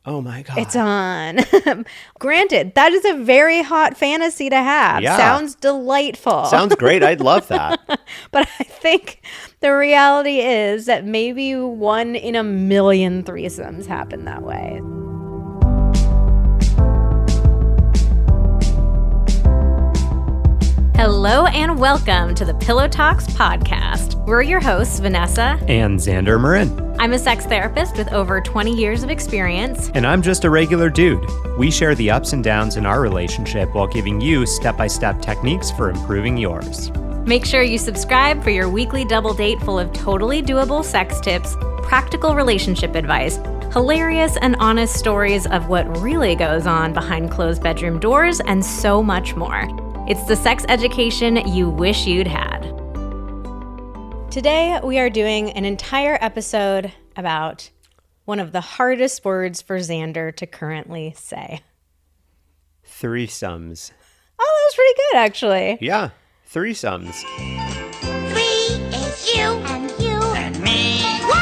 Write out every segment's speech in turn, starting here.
Oh my God. It's on. Granted, that is a very hot fantasy to have. Yeah. Sounds delightful. Sounds great. I'd love that. But I think the reality is that maybe 1 in a million threesomes happen that way. Hello and welcome to the Pillow Talks podcast. We're your hosts, Vanessa And Xander Marin. I'm a sex therapist with over 20 years of experience. And I'm just a regular dude. We share the ups and downs in our relationship while giving you step-by-step techniques for improving yours. Make sure you subscribe for your weekly double date full of totally doable sex tips, practical relationship advice, hilarious and honest stories of what really goes on behind closed bedroom doors, and so much more. It's the sex education you wish you'd had. Today, we are doing an entire episode about one of the hardest words for Xander to currently say. Threesomes. Oh, that was pretty good, actually. Yeah, threesomes. 3 is you and me. 1,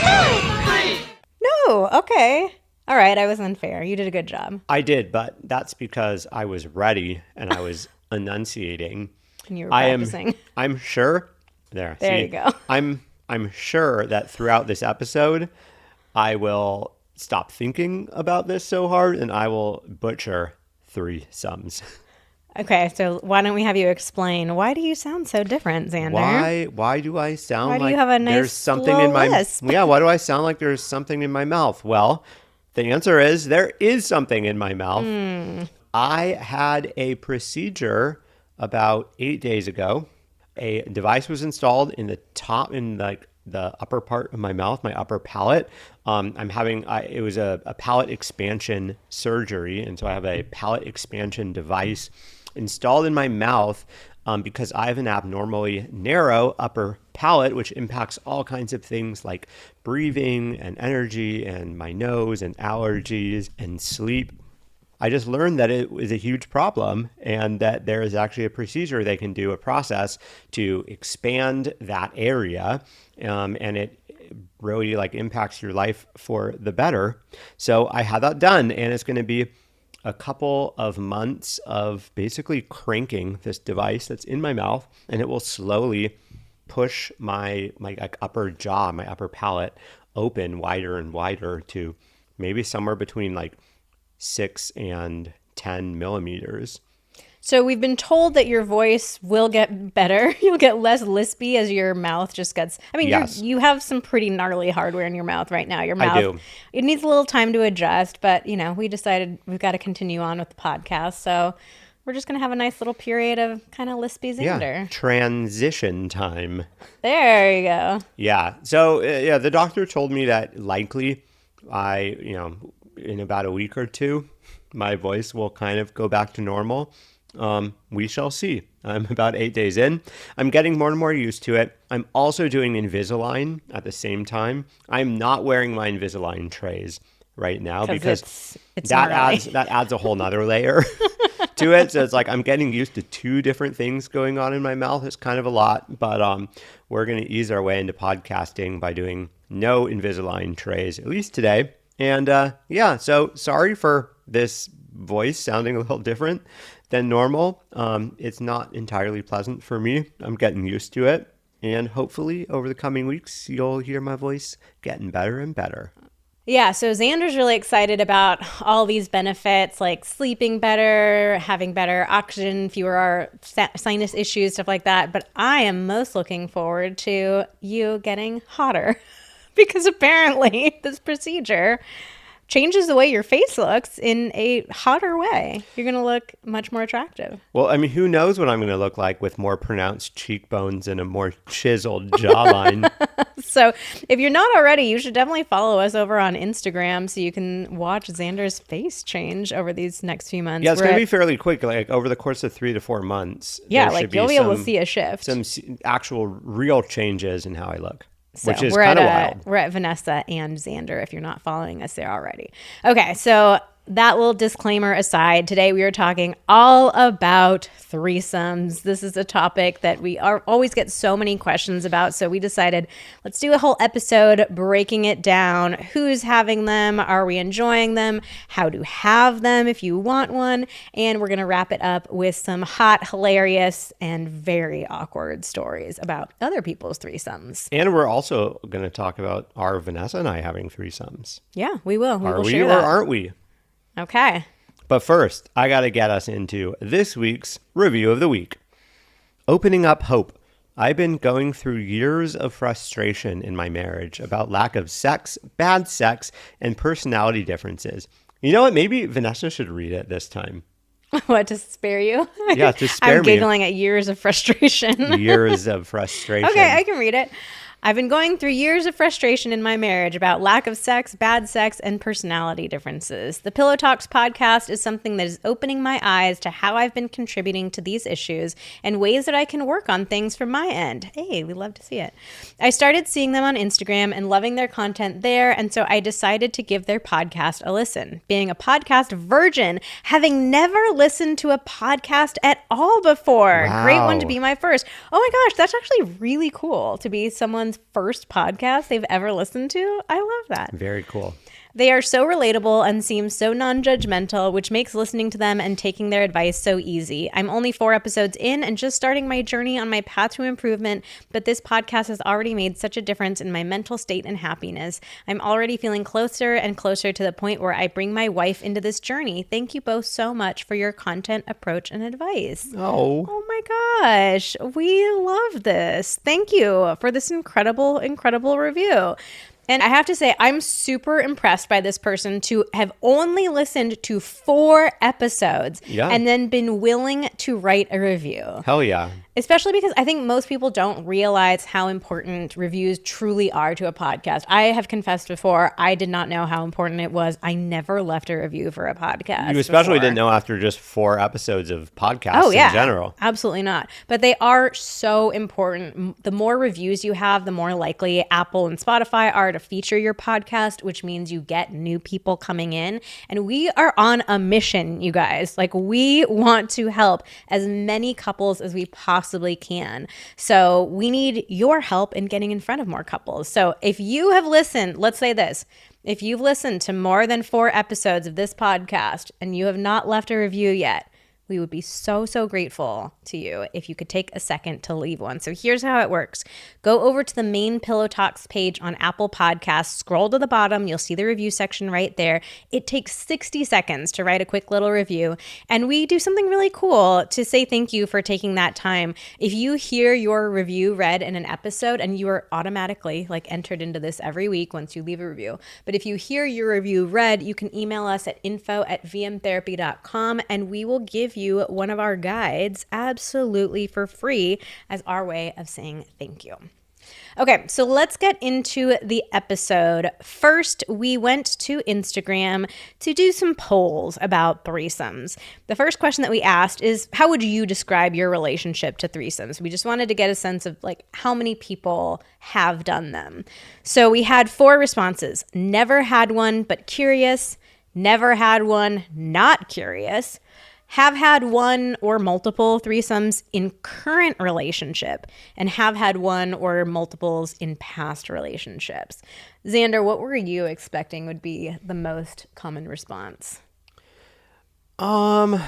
2, 3. No, okay. All right, I was unfair. You did a good job. I did, but that's because I was ready and I was enunciating. And you were practicing. I'm sure. There you go. I'm sure that throughout this episode, I will stop thinking about this so hard and I will butcher threesomes. Okay, so why don't we have you explain, why do you sound so different, Xander? Why do I sound Why do like you have a nice there's something slow in my lisp? Yeah, why do I sound like there's something in my mouth? Well, the answer is there is something in my mouth. I had a procedure about 8 days ago. A device was installed in the upper part of my mouth, my upper palate. It was a palate expansion surgery. And so I have a palate expansion device installed in my mouth because I have an abnormally narrow upper palate, which impacts all kinds of things like breathing and energy and my nose and allergies and sleep. I just learned that it was a huge problem and that there is actually a procedure they can do, a process to expand that area, and it really impacts your life for the better. So I had that done, and it's going to be a couple of months of basically cranking this device that's in my mouth, and it will slowly push my upper jaw, my upper palate open wider and wider to maybe somewhere between 6 and 10 millimeters. So we've been told that your voice will get better. You'll get less lispy as your mouth just gets... Yes. You have some pretty gnarly hardware in your mouth right now. Your mouth, I do. It needs a little time to adjust, but we decided we've got to continue on with the podcast. So we're just going to have a nice little period of kind of lispy Xander. Yeah, transition time. There you go. Yeah. So, the doctor told me that likely in about a week or two, my voice will kind of go back to normal. We shall see. I'm about 8 days in. I'm getting more and more used to it. I'm also doing Invisalign at the same time. I'm not wearing my Invisalign trays right now because it's that adds a whole nother layer to it. So it's I'm getting used to 2 different things going on in my mouth. It's kind of a lot, but we're going to ease our way into podcasting by doing no Invisalign trays, at least today. And so sorry for this voice sounding a little different than normal. It's not entirely pleasant for me. I'm getting used to it. And hopefully over the coming weeks, you'll hear my voice getting better and better. Yeah, so Xander's really excited about all these benefits like sleeping better, having better oxygen, fewer sinus issues, stuff like that. But I am most looking forward to you getting hotter. Because apparently this procedure changes the way your face looks in a hotter way. You're going to look much more attractive. Well, who knows what I'm going to look like with more pronounced cheekbones and a more chiseled jawline. So if you're not already, you should definitely follow us over on Instagram so you can watch Xander's face change over these next few months. Yeah, it's going to be fairly quick, over the course of 3 to 4 months. Yeah, you'll be able to see a shift. Some actual real changes in how I look. So which is kind of wild. We're at Vanessa and Xander if you're not following us there already. Okay, so that little disclaimer aside, today we are talking all about threesomes. This is a topic that we always get so many questions about, so we decided let's do a whole episode breaking it down. Who's having them? Are we enjoying them? How to have them if you want one? And we're going to wrap it up with some hot, hilarious, and very awkward stories about other people's threesomes. And we're also going to talk about, are Vanessa and I having threesomes? Yeah, we will. Are will we share or that. aren't we? Okay. But first, I got to get us into this week's review of the week. Opening up hope. I've been going through years of frustration in my marriage about lack of sex, bad sex, and personality differences. You know what? Maybe Vanessa should read it this time. What, to spare you? Yeah, to spare I'm me. giggling at years of frustration. Years of frustration. Okay, I can read it. I've been going through years of frustration in my marriage about lack of sex, bad sex, and personality differences. The Pillow Talks podcast is something that is opening my eyes to how I've been contributing to these issues and ways that I can work on things from my end. Hey, we love to see it. I started seeing them on Instagram and loving their content there, and so I decided to give their podcast a listen. Being a podcast virgin, having never listened to a podcast at all before. Wow. Great one to be my first. Oh my gosh, that's actually really cool to be someone's first podcast they've ever listened to. I love that. Very cool. They are so relatable and seem so non-judgmental, which makes listening to them and taking their advice so easy. I'm only 4 episodes in and just starting my journey on my path to improvement, but this podcast has already made such a difference in my mental state and happiness. I'm already feeling closer and closer to the point where I bring my wife into this journey. Thank you both so much for your content, approach, and advice. Oh my gosh, we love this. Thank you for this incredible review. And I have to say, I'm super impressed by this person to have only listened to 4 episodes and then been willing to write a review. Hell yeah. Especially because I think most people don't realize how important reviews truly are to a podcast. I have confessed before, I did not know how important it was. I never left a review for a podcast. You especially before. didn't know after just 4 episodes of podcasts in general. Absolutely not. But they are so important. The more reviews you have, the more likely Apple and Spotify are to feature your podcast, which means you get new people coming in. And we are on a mission, you guys. Like, we want to help as many couples as we possibly can. So we need your help in getting in front of more couples. So if you have listened, let's say this, if you've listened to more than 4 episodes of this podcast and you have not left a review yet, we would be so grateful to you if you could take a second to leave one. So here's how it works. Go over to the main Pillow Talks page on Apple Podcasts. Scroll to the bottom. You'll see the review section right there. It takes 60 seconds to write a quick little review. And we do something really cool to say thank you for taking that time. If you hear your review read in an episode, and you are automatically entered into this every week once you leave a review. But if you hear your review read, you can email us at info@vmtherapy.com and we will give you one of our guides absolutely for free as our way of saying thank you. Okay, so let's get into the episode. First, we went to Instagram to do some polls about threesomes. The first question that we asked is, how would you describe your relationship to threesomes? We just wanted to get a sense of how many people have done them. So we had 4 responses. Never had one, but curious. Never had one, not curious. Have had one or multiple threesomes in current relationship, and have had one or multiples in past relationships. Xander, what were you expecting would be the most common response? The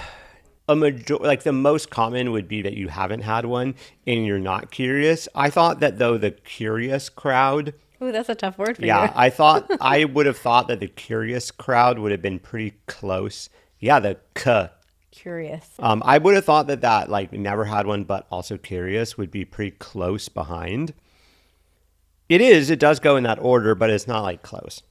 most common would be that you haven't had one and you're not curious. I thought that though the curious crowd. Ooh, that's a tough word for you. Yeah, I would have thought that the curious crowd would have been pretty close. Yeah, the curious. I would have thought that never had one, but also curious would be pretty close behind. It does go in that order, but it's not close.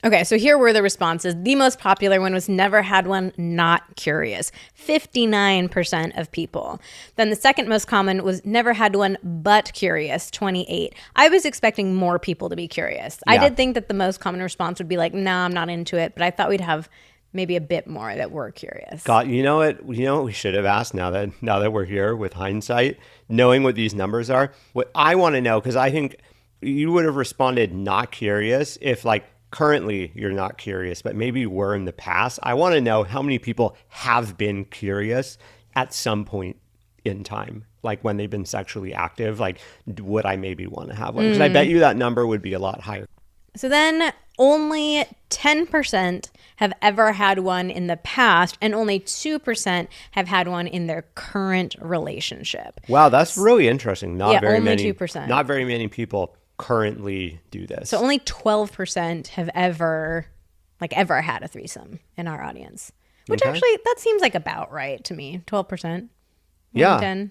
Okay, so here were the responses. The most popular one was never had one, not curious. 59% of people. Then the second most common was never had one, but curious, 28%. I was expecting more people to be curious. Yeah. I did think that the most common response would be nah, I'm not into it, but I thought we'd have maybe a bit more that were curious. God, you know what we should have asked now that we're here with hindsight, knowing what these numbers are? What I want to know, because I think you would have responded not curious if currently you're not curious, but maybe you were in the past. I want to know how many people have been curious at some point in time, like when they've been sexually active. Like, would I maybe want to have one? Because I bet you that number would be a lot higher. So then only 10% have ever had one in the past, and only 2% have had one in their current relationship. Wow, that's really interesting. Not very only many. 2%. Not very many people currently do this. So only 12% have ever had a threesome in our audience, which actually, that seems like about right to me. 12%. Yeah. 10.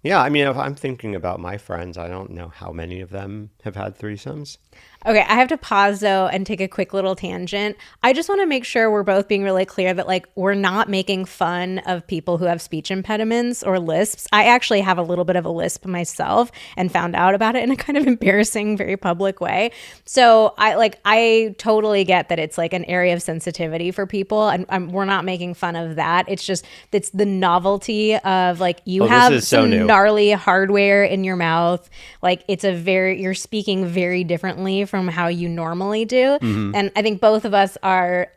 Yeah, I mean, if I'm thinking about my friends, I don't know how many of them have had threesomes. Okay, I have to pause though and take a quick little tangent. I just want to make sure we're both being really clear that like we're not making fun of people who have speech impediments or lisps. I actually have a little bit of a lisp myself and found out about it in a kind of embarrassing, very public way. So I totally get that it's like an area of sensitivity for people, and we're not making fun of that. It's the novelty of like you have some gnarly hardware in your mouth. Like you're speaking very differently from how you normally do. Mm-hmm. And I think both of us are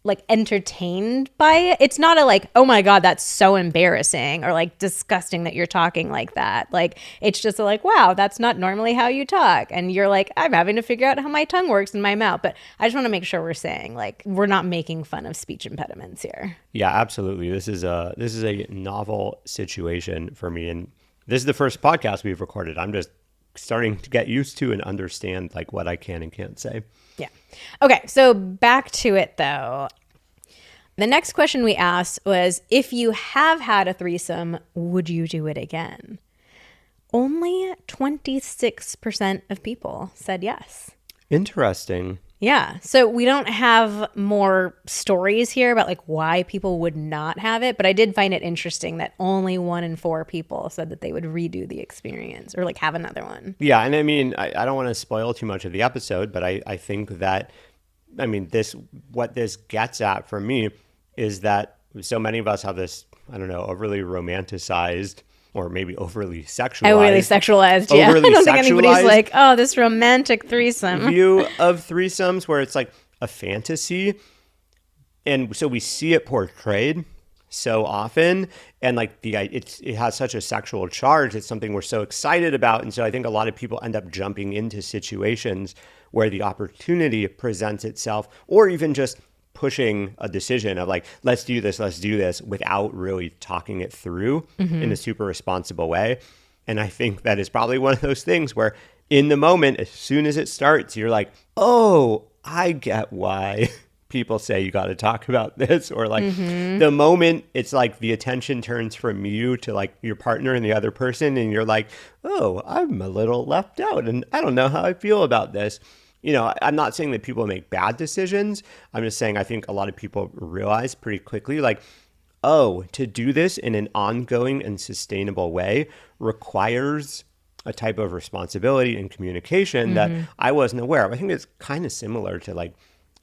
like entertained by it. It's not a like, oh my God, that's so embarrassing or like disgusting that you're talking like that. Like, it's just a like, wow, that's not normally how you talk. And you're like, I'm having to figure out how my tongue works in my mouth. But I just want to make sure we're saying like, we're not making fun of speech impediments here. Yeah, absolutely. This is a novel situation for me. And this is the first podcast we've recorded. I'm just starting to get used to and understand like what I can and can't say. Yeah. Okay. So back to it though. The next question we asked was, if you have had a threesome, would you do it again? Only 26% of people said yes. Interesting. Yeah. So we don't have more stories here about like why people would not have it, but I did find it interesting that only 1 in 4 people said that they would redo the experience or like have another one. Yeah. And I mean, I don't want to spoil too much of the episode, but I think that, I mean, what this gets at for me is that so many of us have this, I don't know, overly romanticized or maybe overly sexualized. Overly sexualized, yeah. I don't think anybody's like, oh, this romantic threesome. View of threesomes where it's like a fantasy. And so we see it portrayed so often. And like it has such a sexual charge. It's something we're so excited about. And so I think a lot of people end up jumping into situations where the opportunity presents itself, or even just pushing a decision of like, let's do this without really talking it through in a super responsible way. And I think that is probably one of those things where in the moment, as soon as it starts, you're like, oh, I get why people say you got to talk about this. Or like the moment it's like the attention turns from you to like your partner and the other person. And you're like, oh, I'm a little left out and I don't know how I feel about this. You know, I'm not saying that people make bad decisions. I'm just saying I think a lot of people realize pretty quickly, like, oh, to do this in an ongoing and sustainable way requires a type of responsibility and communication that I wasn't aware of. I think it's kind of similar to like,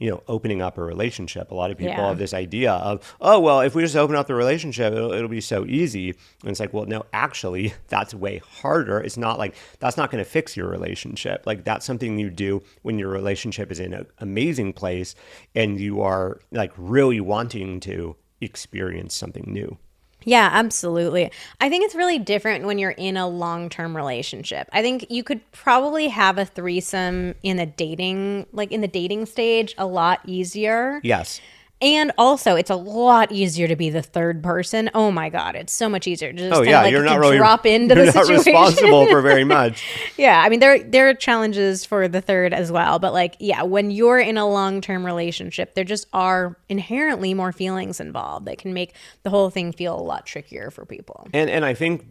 you know, opening up a relationship. A lot of people have this idea of, oh, well, if we just open up the relationship, it'll be so easy. And it's like, well, no, actually, that's way harder. It's not like, that's not going to fix your relationship. Like that's something you do when your relationship is in an amazing place and you are like really wanting to experience something new. Yeah, absolutely. I think it's really different when you're in a long-term relationship. I think you could probably have a threesome in the dating stage a lot easier. Yes. And also, it's a lot easier to be the third person. Oh my God, it's so much easier to just you're not really drop into the situation. You're not responsible for very much. Yeah, I mean, there are challenges for the third as well. But like, yeah, when you're in a long-term relationship, there just are inherently more feelings involved that can make the whole thing feel a lot trickier for people. And I think,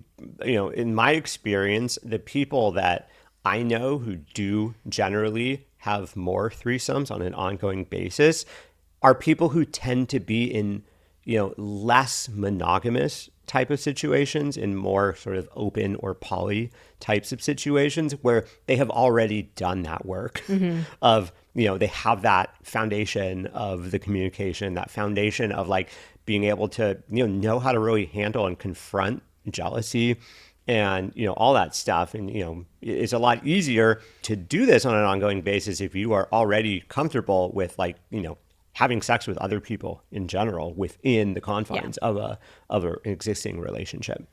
you know, in my experience, the people that I know who do generally have more threesomes on an ongoing basis are people who tend to be in, you know, less monogamous type of situations, in more sort of open or poly types of situations where they have already done that work of, you know, they have that foundation of the communication, that foundation of like being able to, you know how to really handle and confront jealousy and, all that stuff. And, it's a lot easier to do this on an ongoing basis if you are already comfortable with having sex with other people in general within the confines of an existing relationship.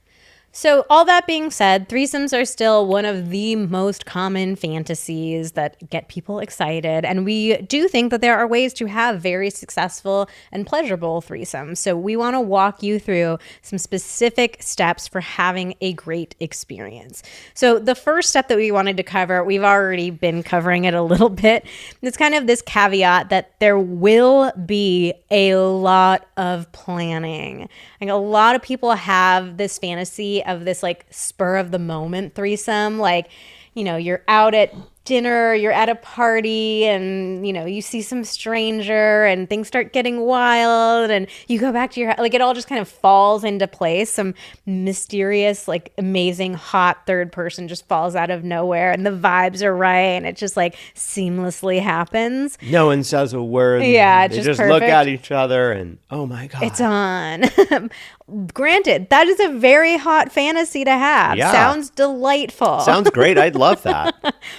So all that being said, threesomes are still one of the most common fantasies that get people excited. And we do think that there are ways to have very successful and pleasurable threesomes. So we want to walk you through some specific steps for having a great experience. So the first step that we wanted to cover, we've already been covering it a little bit. It's kind of this caveat that there will be a lot of planning. Like a lot of people have this fantasy of this like spur of the moment threesome, like, you're out at dinner, you're at a party, and you see some stranger and things start getting wild and you go back to your, like, it all just kind of falls into place. Some mysterious, like, amazing hot third person just falls out of nowhere and the vibes are right and it just like seamlessly happens. No one says a word. Yeah, they just just perfect. look at each other and oh my god, it's on. Granted, that is a very hot fantasy to have. Yeah. Sounds delightful. Sounds great. I'd love that.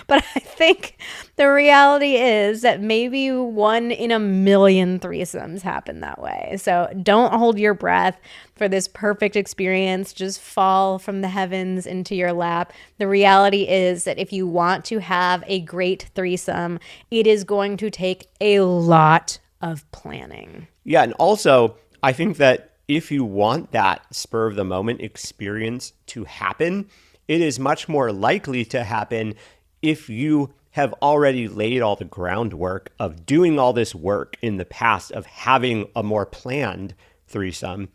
But I think the reality is that maybe 1 in a million threesomes happen that way. So don't hold your breath for this perfect experience. Just fall from the heavens into your lap. The reality is that if you want to have a great threesome, it is going to take a lot of planning. Yeah, and also I think that if you want that spur of the moment experience to happen, it is much more likely to happen if you have already laid all the groundwork of doing all this work in the past of having a more planned threesome,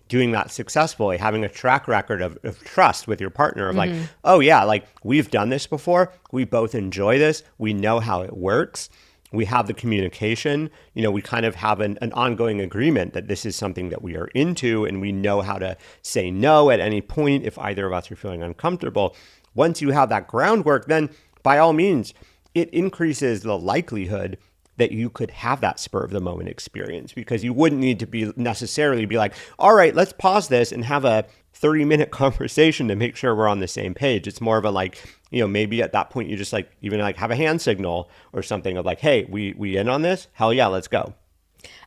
doing that successfully, having a track record of trust with your partner of like, oh yeah, like we've done this before. We both enjoy this. We know how it works. We have the communication, we kind of have an ongoing agreement that this is something that we are into and we know how to say no at any point if either of us are feeling uncomfortable. Once you have that groundwork, then by all means, it increases the likelihood that you could have that spur of the moment experience because you wouldn't need to be necessarily be like, all right, let's pause this and have a 30-minute conversation to make sure we're on the same page. It's more of a like, maybe at that point you just like even like have a hand signal or something of like, hey, we in on this? Hell yeah, let's go.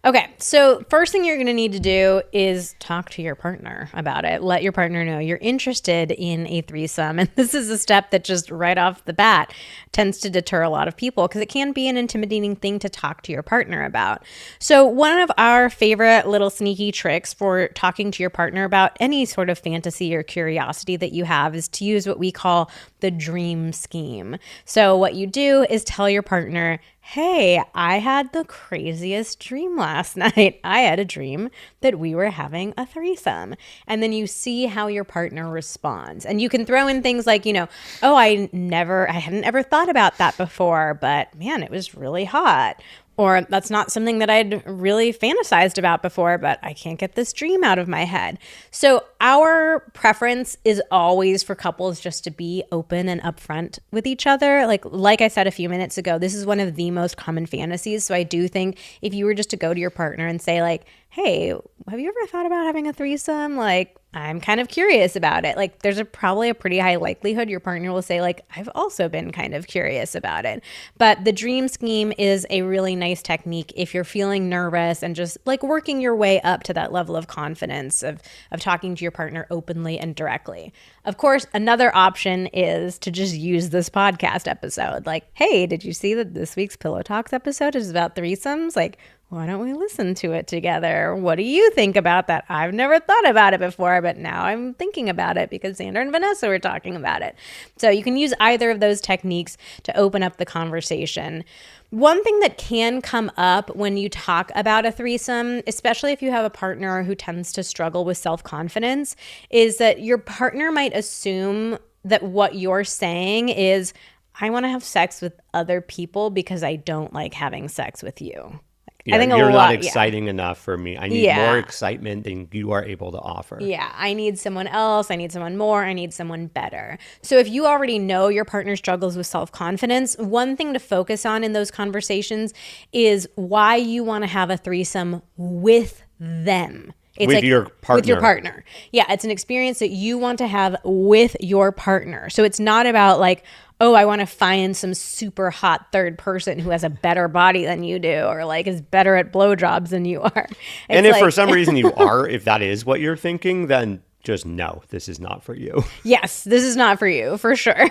Okay, so first thing you're going to need to do is talk to your partner about it. Let your partner know you're interested in a threesome. And this is a step that just right off the bat tends to deter a lot of people because it can be an intimidating thing to talk to your partner about. So one of our favorite little sneaky tricks for talking to your partner about any sort of fantasy or curiosity that you have is to use what we call the dream scheme. So what you do is tell your partner, hey, I had the craziest dream last night. I had a dream that we were having a threesome. And then you see how your partner responds. And you can throw in things like, oh, I hadn't ever thought about that before, but man, it was really hot. Or that's not something that I'd really fantasized about before, but I can't get this dream out of my head. So our preference is always for couples just to be open and upfront with each other. Like I said a few minutes ago, this is one of the most common fantasies. So I do think if you were just to go to your partner and say like, hey, have you ever thought about having a threesome? Like, I'm kind of curious about it. Like, there's probably a pretty high likelihood your partner will say, like, I've also been kind of curious about it. But the dream scheme is a really nice technique if you're feeling nervous and just like working your way up to that level of confidence of talking to your partner openly and directly. Of course, another option is to just use this podcast episode. Like, hey, did you see that this week's Pillow Talks episode is about threesomes? Like, why don't we listen to it together? What do you think about that? I've never thought about it before, but now I'm thinking about it because Xander and Vanessa were talking about it. So you can use either of those techniques to open up the conversation. One thing that can come up when you talk about a threesome, especially if you have a partner who tends to struggle with self-confidence, is that your partner might assume that what you're saying is, I want to have sex with other people because I don't like having sex with you. Yeah, I think you're a lot, not exciting enough for me. I need more excitement than you are able to offer. Yeah, I need someone else. I need someone more. I need someone better. So if you already know your partner struggles with self-confidence, one thing to focus on in those conversations is why you want to have a threesome with them. It's with like your partner. With your partner. Yeah, it's an experience that you want to have with your partner. So it's not about like, oh, I want to find some super hot third person who has a better body than you do or like is better at blowjobs than you are. And if for some reason you are, if that is what you're thinking, then just no, this is not for you. Yes, this is not for you, for sure.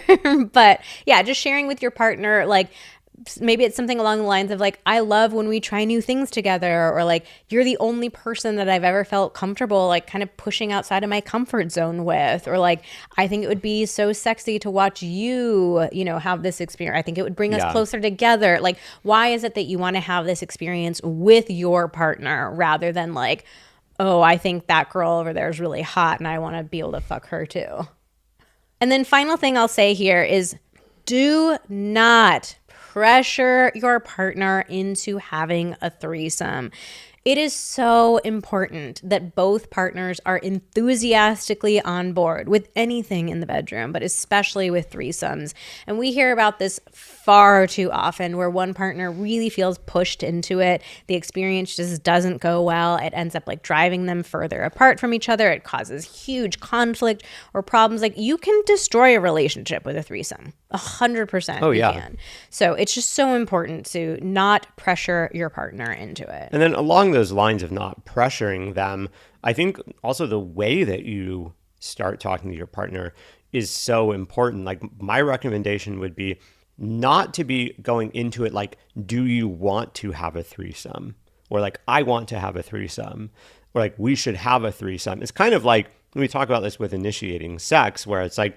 But yeah, just sharing with your partner, like maybe it's something along the lines of like, I love when we try new things together, or like, you're the only person that I've ever felt comfortable like kind of pushing outside of my comfort zone with, or like, I think it would be so sexy to watch you, you know, have this experience. I think it would bring us closer together. Like, why is it that you want to have this experience with your partner rather than like, oh, I think that girl over there is really hot and I want to be able to fuck her too. And then final thing I'll say here is do not pressure your partner into having a threesome. It is so important that both partners are enthusiastically on board with anything in the bedroom, but especially with threesomes. And we hear about this far too often where one partner really feels pushed into it. The experience just doesn't go well. It ends up like driving them further apart from each other. It causes huge conflict or problems. Like you can destroy a relationship with a threesome. 100%. Oh, yeah. You can. So it's just so important to not pressure your partner into it. And then along those lines of not pressuring them, I think also the way that you start talking to your partner is so important. Like my recommendation would be not to be going into it like, do you want to have a threesome? Or like, I want to have a threesome. Or like, we should have a threesome. It's kind of like, when we talk about this with initiating sex, where it's like,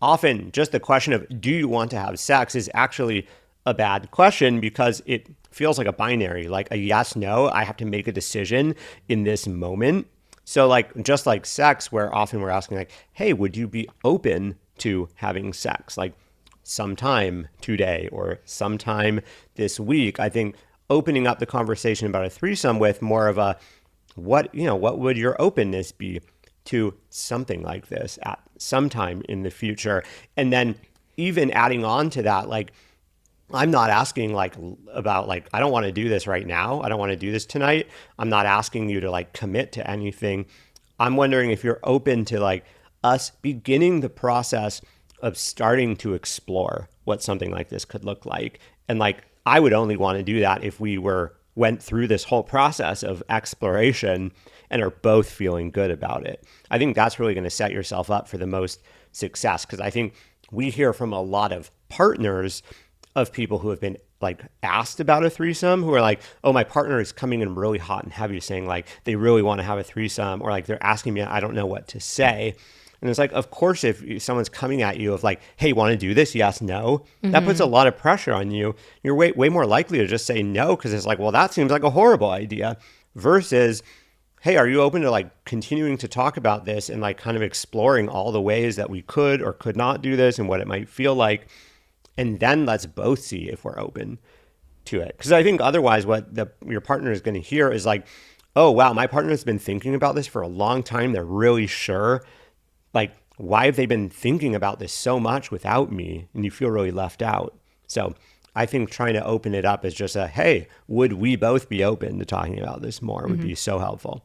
often just the question of, do you want to have sex is actually a bad question because it feels like a binary, like a yes, no, I have to make a decision in this moment. So like, just like sex, where often we're asking like, hey, would you be open to having sex? Like sometime today or sometime this week. I think opening up the conversation about a threesome with more of a, what would your openness be to something like this at some time in the future? And then even adding on to that, like, I'm not asking like about like, I don't want to do this right now. I don't want to do this tonight. I'm not asking you to like commit to anything. I'm wondering if you're open to like us beginning the process of starting to explore what something like this could look like. And like, I would only want to do that if we went through this whole process of exploration and are both feeling good about it. I think that's really going to set yourself up for the most success, because I think we hear from a lot of partners of people who have been like asked about a threesome who are like, oh, my partner is coming in really hot and heavy saying like they really want to have a threesome, or like they're asking me, I don't know what to say. And it's like, of course, if someone's coming at you of like, hey, want to do this? Yes, no. That puts a lot of pressure on you. You're way more likely to just say no, because it's like, well, that seems like a horrible idea, versus, hey, are you open to like continuing to talk about this and like kind of exploring all the ways that we could or could not do this and what it might feel like? And then let's both see if we're open to it. Because I think otherwise what your partner is going to hear is like, oh, wow, my partner's been thinking about this for a long time. They're really sure. Like, why have they been thinking about this so much without me? And you feel really left out. So I think trying to open it up is just a, hey, would we both be open to talking about this more would be so helpful.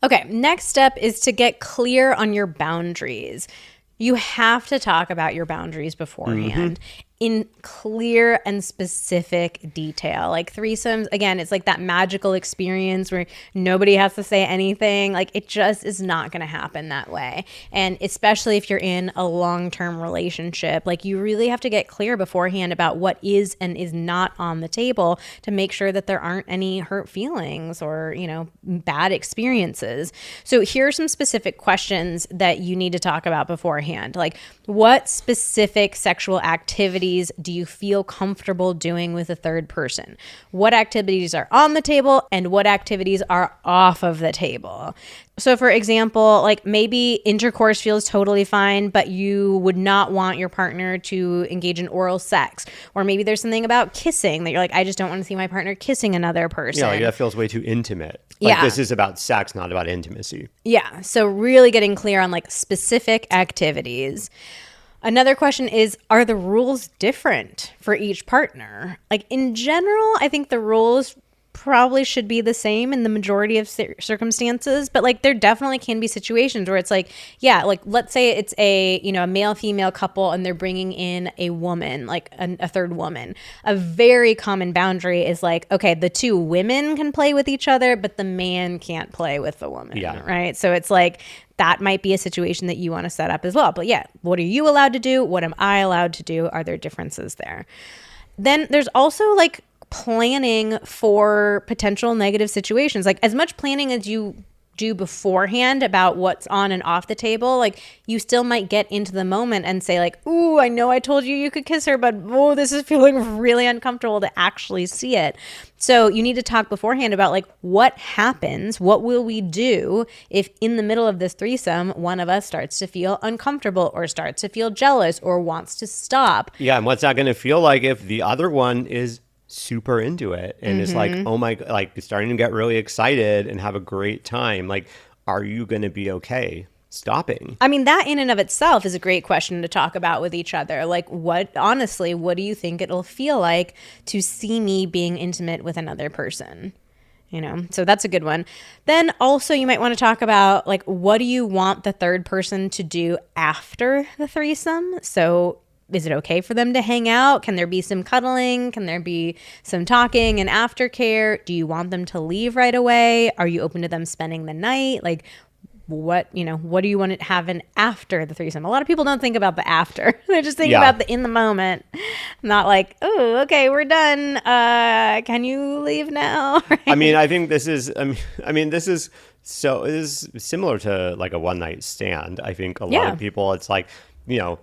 Okay, next step is to get clear on your boundaries. You have to talk about your boundaries beforehand in clear and specific detail. Like threesomes, again, it's like that magical experience where nobody has to say anything. Like it just is not going to happen that way. And especially if you're in a long-term relationship, like you really have to get clear beforehand about what is and is not on the table to make sure that there aren't any hurt feelings or, you know, bad experiences. So here are some specific questions that you need to talk about beforehand. Like, what specific sexual activities do you feel comfortable doing with a third person? What activities are on the table and what activities are off of the table? So for example, like maybe intercourse feels totally fine, but you would not want your partner to engage in oral sex. Or maybe there's something about kissing that you're like, I just don't want to see my partner kissing another person. Yeah, like that feels way too intimate. Like this is about sex, not about intimacy. Yeah, so really getting clear on like specific activities. Another question is, are the rules different for each partner? Like in general, I think the rules probably should be the same in the majority of circumstances, but like there definitely can be situations where it's like, yeah, like let's say it's a, you know, a male female couple and they're bringing in a woman, like a third woman. A very common boundary is like, okay, the two women can play with each other, but the man can't play with the woman, right? So it's like that might be a situation that you want to set up as well. But yeah, what are you allowed to do? What am I allowed to do? Are there differences there? Then there's also like planning for potential negative situations. Like as much planning as you do beforehand about what's on and off the table, like you still might get into the moment and say like, ooh, I know I told you you could kiss her, but oh, this is feeling really uncomfortable to actually see it. So you need to talk beforehand about like what happens, what will we do if in the middle of this threesome, one of us starts to feel uncomfortable or starts to feel jealous or wants to stop. Yeah, and what's that going to feel like if the other one is super into it and is like, oh my, like starting to get really excited and have a great time? Like, are you going to be okay stopping? I mean, that in and of itself is a great question to talk about with each other. Like, honestly, what do you think it'll feel like to see me being intimate with another person? You know, so that's a good one. Then also you might want to talk about like, what do you want the third person to do after the threesome? So is it okay for them to hang out? Can there be some cuddling? Can there be some talking and aftercare? Do you want them to leave right away? Are you open to them spending the night? Like what do you want to happen after the threesome? A lot of people don't think about the after. They're just thinking about the in the moment, not like, oh, okay, we're done. Can you leave now? Right? I mean, I think this is, this is similar to like a one night stand. I think a lot of people, it's like, you know,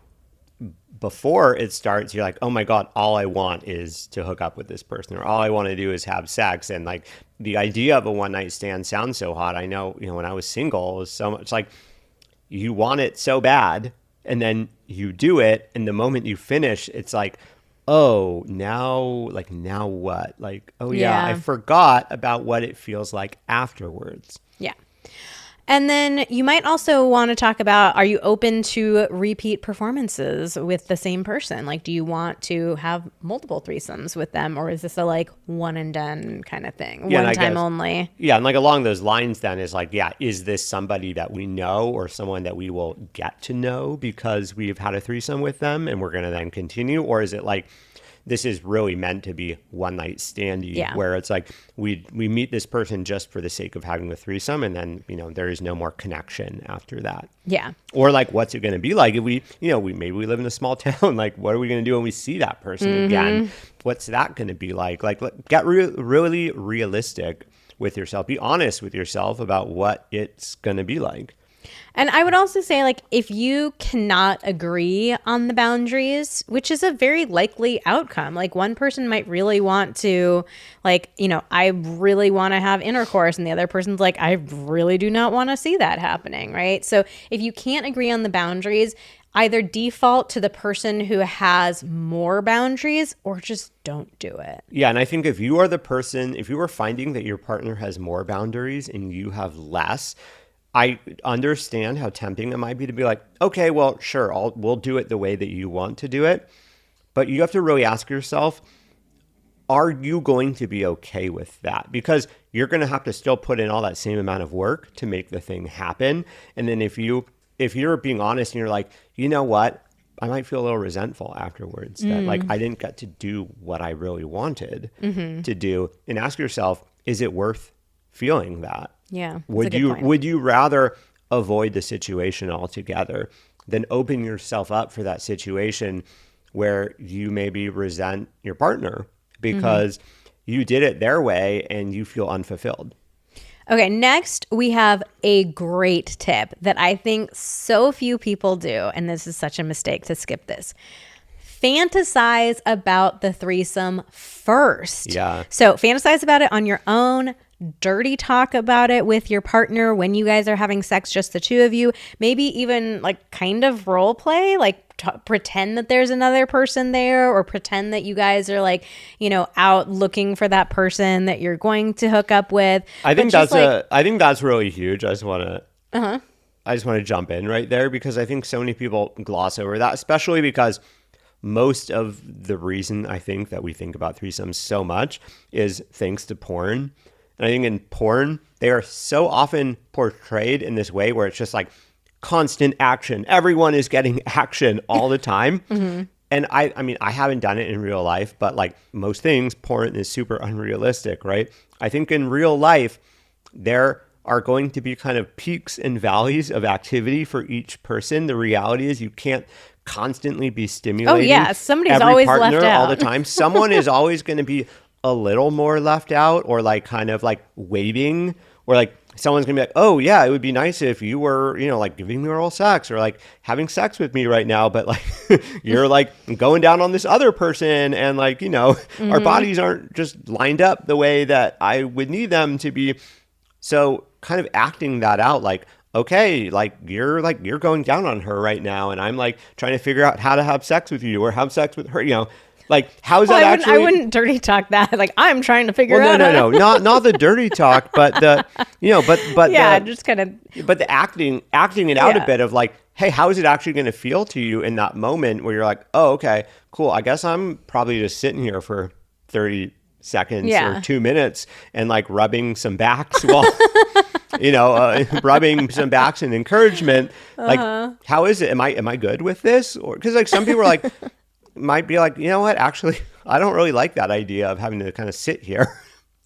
before it starts, you're like, oh my God, all I want is to hook up with this person, or all I want to do is have sex. And like the idea of a one night stand sounds so hot. I know, you know, when I was single, it was so much like you want it so bad and then you do it. And the moment you finish, it's like, oh, now what? Like, oh yeah, I forgot about what it feels like afterwards. Yeah. And then you might also want to talk about, are you open to repeat performances with the same person? Like, do you want to have multiple threesomes with them? Or is this a like one and done kind of thing? One time only? Yeah. And like along those lines then is like, yeah, is this somebody that we know or someone that we will get to know because we've had a threesome with them and we're going to then continue? Or is it like, this is really meant to be one night standy, where it's like we meet this person just for the sake of having the threesome, and then, you know, there is no more connection after that. Yeah. Or like, what's it going to be like if we maybe we live in a small town? Like, what are we going to do when we see that person again? What's that going to be like? Like, get really realistic with yourself. Be honest with yourself about what it's going to be like. And I would also say, like, if you cannot agree on the boundaries, which is a very likely outcome, like one person might really want to, like, you know, I really want to have intercourse, and the other person's like, I really do not want to see that happening, right? So if you can't agree on the boundaries, either default to the person who has more boundaries or just don't do it. Yeah, and I think if you are finding that your partner has more boundaries and you have less, I understand how tempting it might be to be like, okay, well, sure, we'll do it the way that you want to do it. But you have to really ask yourself, are you going to be okay with that? Because you're going to have to still put in all that same amount of work to make the thing happen. And then if you're being honest and you're like, you know what, I might feel a little resentful afterwards that like I didn't get to do what I really wanted to do. And ask yourself, is it worth feeling that? Yeah. Would you rather avoid the situation altogether than open yourself up for that situation where you maybe resent your partner because you did it their way and you feel unfulfilled? Okay, next we have a great tip that I think so few people do, and this is such a mistake to skip this. Fantasize about the threesome first. Yeah. So fantasize about it on your own. Dirty talk about it with your partner when you guys are having sex, just the two of you. Maybe even like kind of role play, like pretend that there's another person there, or pretend that you guys are like, you know, out looking for that person that you're going to hook up with. I think that's really huge. I just want to jump in right there because I think so many people gloss over that, especially because most of the reason I think that we think about threesomes so much is thanks to porn. And I think in porn, they are so often portrayed in this way where it's just like constant action. Everyone is getting action all the time. And I mean, I haven't done it in real life, but like most things, porn is super unrealistic, right? I think in real life, there are going to be kind of peaks and valleys of activity for each person. The reality is you can't constantly be stimulating. Oh yeah, somebody's every always partner left out all the time. Someone is always going to be a little more left out, or like kind of like waiting, or like someone's gonna be like, oh yeah, it would be nice if you were, like giving me oral sex or like having sex with me right now, but like you're like going down on this other person, and like, our bodies aren't just lined up the way that I would need them to be. So kind of acting that out, like, okay, like you're going down on her right now, and I'm like trying to figure out how to have sex with you or have sex with her, like, how is that actually? I wouldn't dirty talk that. Like, I'm trying to figure out. No, not the dirty talk, but the, but yeah, the, just kind of. But the acting it out a bit of like, hey, how is it actually going to feel to you in that moment where you're like, oh, okay, cool. I guess I'm probably just sitting here for 30 seconds or 2 minutes and like rubbing some backs while, rubbing some backs and encouragement. Like, how is it? Am I good with this? Or because like some people are like. Might be like, you know what, actually, I don't really like that idea of having to kind of sit here.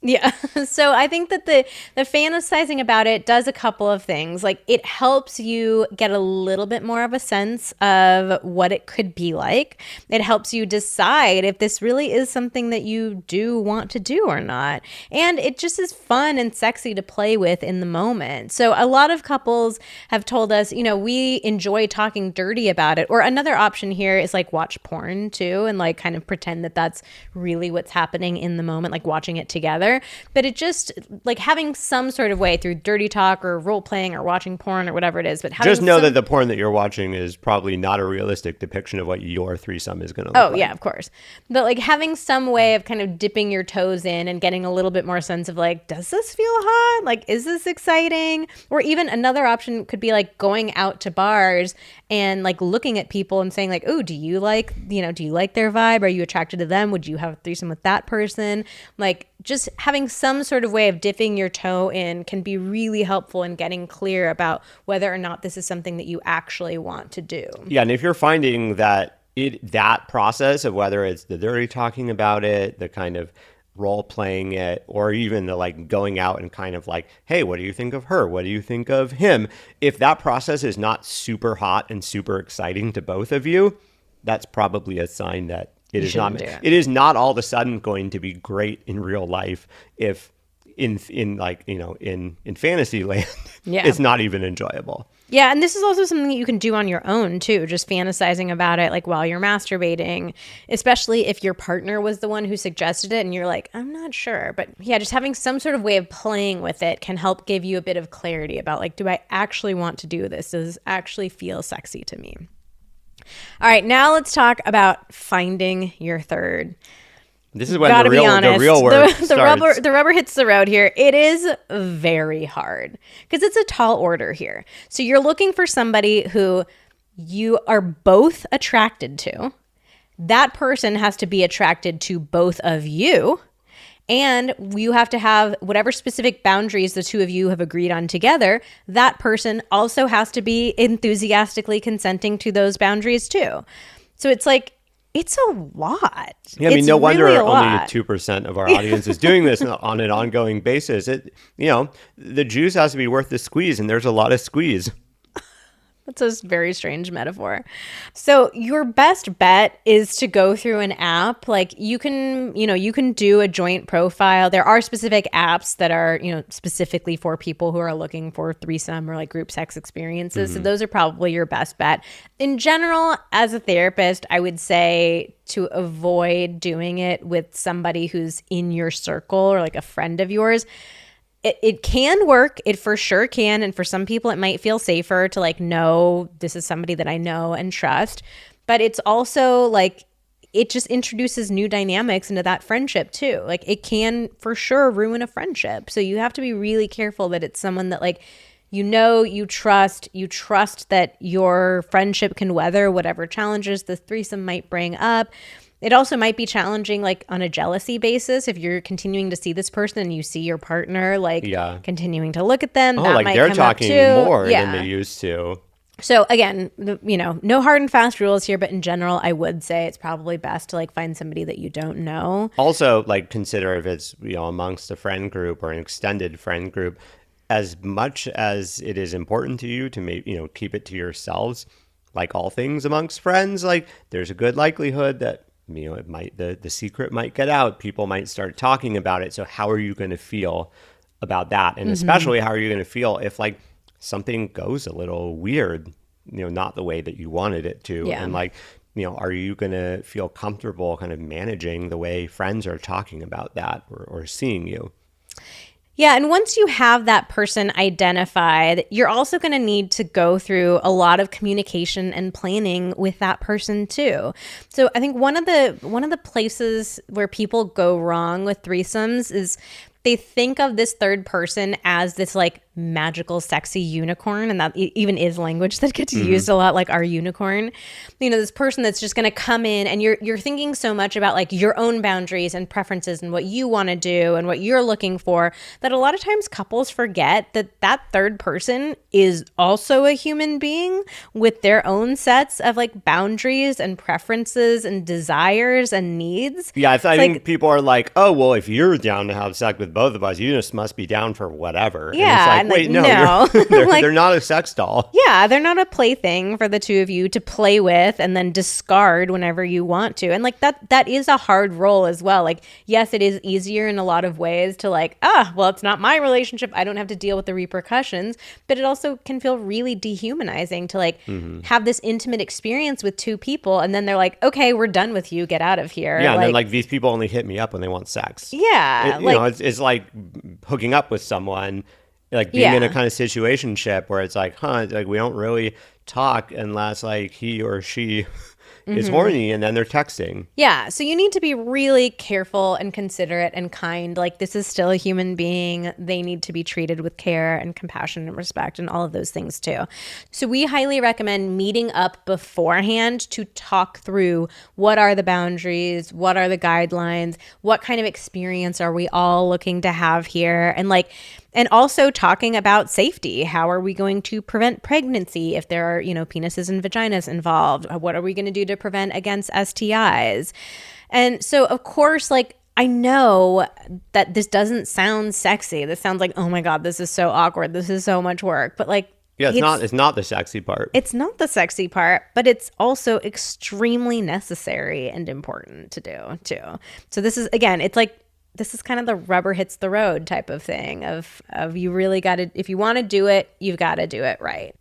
Yeah. So I think that the fantasizing about it does a couple of things. Like, it helps you get a little bit more of a sense of what it could be like. It helps you decide if this really is something that you do want to do or not. And it just is fun and sexy to play with in the moment. So a lot of couples have told us, we enjoy talking dirty about it. Or another option here is like watch porn too, and like kind of pretend that that's really what's happening in the moment, like watching it together. But it just like having some sort of way through dirty talk or role playing or watching porn or whatever it is. But just know that the porn that you're watching is probably not a realistic depiction of what your threesome is going to look like. Oh, yeah, of course. But like having some way of kind of dipping your toes in and getting a little bit more sense of like, does this feel hot? Like, is this exciting? Or even another option could be like going out to bars and like looking at people and saying like, oh, do you like their vibe? Are you attracted to them? Would you have a threesome with that person? Like, just having some sort of way of dipping your toe in can be really helpful in getting clear about whether or not this is something that you actually want to do. Yeah, and if you're finding that that process of whether it's the dirty talking about it, the kind of role playing it, or even the like going out and kind of like, hey, what do you think of her? What do you think of him? If that process is not super hot and super exciting to both of you, that's probably a sign that it is not all of a sudden going to be great in real life if in fantasy land it's not even enjoyable. Yeah, and this is also something that you can do on your own too, just fantasizing about it like while you're masturbating, especially if your partner was the one who suggested it and you're like, I'm not sure. But yeah, just having some sort of way of playing with it can help give you a bit of clarity about like, do I actually want to do this? Does this actually feel sexy to me? All right, now let's talk about finding your third. This is when the real work starts. The rubber hits the road here. It is very hard because it's a tall order here. So you're looking for somebody who you are both attracted to. That person has to be attracted to both of you. And you have to have whatever specific boundaries the two of you have agreed on together. That person also has to be enthusiastically consenting to those boundaries too. So it's like, it's a lot. Yeah, I mean, no wonder only 2% of our audience is doing this on an ongoing basis. The juice has to be worth the squeeze, and there's a lot of squeeze. That's a very strange metaphor. So your best bet is to go through an app. Like you can do a joint profile. There are specific apps that are, specifically for people who are looking for threesome or like group sex experiences. So those are probably your best bet. In general, as a therapist, I would say to avoid doing it with somebody who's in your circle or like a friend of yours. It can work. It for sure can. And for some people, it might feel safer to like know this is somebody that I know and trust. But it's also like it just introduces new dynamics into that friendship too. Like it can for sure ruin a friendship. So you have to be really careful that it's someone that like you trust that your friendship can weather whatever challenges the threesome might bring up. It also might be challenging, like on a jealousy basis, if you're continuing to see this person and you see your partner like continuing to look at them. Oh, that like might they're come talking up too. more than they used to. So again, no hard and fast rules here, but in general, I would say it's probably best to like find somebody that you don't know. Also, like consider if it's, amongst a friend group or an extended friend group, as much as it is important to you to keep it to yourselves, like all things amongst friends, like there's a good likelihood that, it might, the secret might get out. People might start talking about it. So how are you going to feel about that? And especially how are you going to feel if like something goes a little weird, not the way that you wanted it to. Yeah. And like, are you going to feel comfortable kind of managing the way friends are talking about that or seeing you? Yeah, and once you have that person identified, you're also going to need to go through a lot of communication and planning with that person too. So I think one of the places where people go wrong with threesomes is they think of this third person as this like magical, sexy unicorn. And that even is language that gets used a lot, like our unicorn. This person that's just going to come in and you're thinking so much about like your own boundaries and preferences and what you want to do and what you're looking for that a lot of times couples forget that third person is also a human being with their own sets of like boundaries and preferences and desires and needs. Yeah, I think people are like, oh, well, if you're down to have sex with both of us, you just must be down for whatever. Yeah. And it's like, wait, no. They're not a sex doll. Yeah, they're not a plaything for the two of you to play with and then discard whenever you want to. And like that is a hard role as well. Like, yes, it is easier in a lot of ways to like, well, it's not my relationship. I don't have to deal with the repercussions. But it also can feel really dehumanizing to like have this intimate experience with two people. And then they're like, okay, we're done with you. Get out of here. Yeah, and then like these people only hit me up when they want sex. Yeah. It's like hooking up with someone, like being in a kind of situationship where it's like, like we don't really talk unless like he or she is horny, and then they're texting. Yeah, so you need to be really careful and considerate and kind. Like, this is still a human being. They need to be treated with care and compassion and respect and all of those things too. So we highly recommend meeting up beforehand to talk through what are the boundaries, what are the guidelines, what kind of experience are we all looking to have here, and also talking about safety. How are we going to prevent pregnancy if there are, penises and vaginas involved? What are we going to do to prevent against STIs? And so, of course, like, I know that this doesn't sound sexy. This sounds like, oh my God, this is so awkward. This is so much work. But like, yeah, it's not the sexy part. It's not the sexy part, but it's also extremely necessary and important to do too. So this is, again, it's like, this is kind of the rubber hits the road type of thing of you really got to, if you want to do it, you've got to do it right.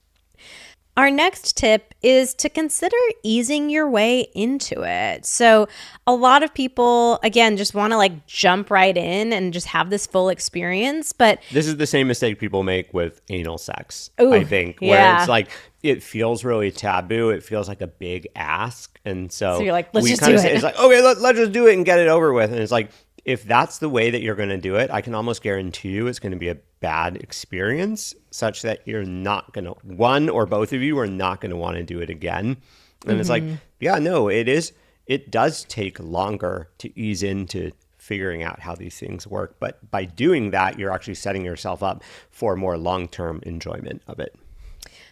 Our next tip is to consider easing your way into it. So a lot of people, again, just want to like jump right in and just have this full experience. But this is the same mistake people make with anal sex, Ooh, I think, where it's like, it feels really taboo. It feels like a big ask. And so you're like, let's just kind do of say, it. it's like, okay, let's just do it and get it over with. And it's like, if that's the way that you're going to do it, I can almost guarantee you it's going to be a bad experience such that you're not going to, one or both of you are not going to want to do it again. And it's like, yeah, no, it does take longer to ease into figuring out how these things work. But by doing that, you're actually setting yourself up for more long-term enjoyment of it.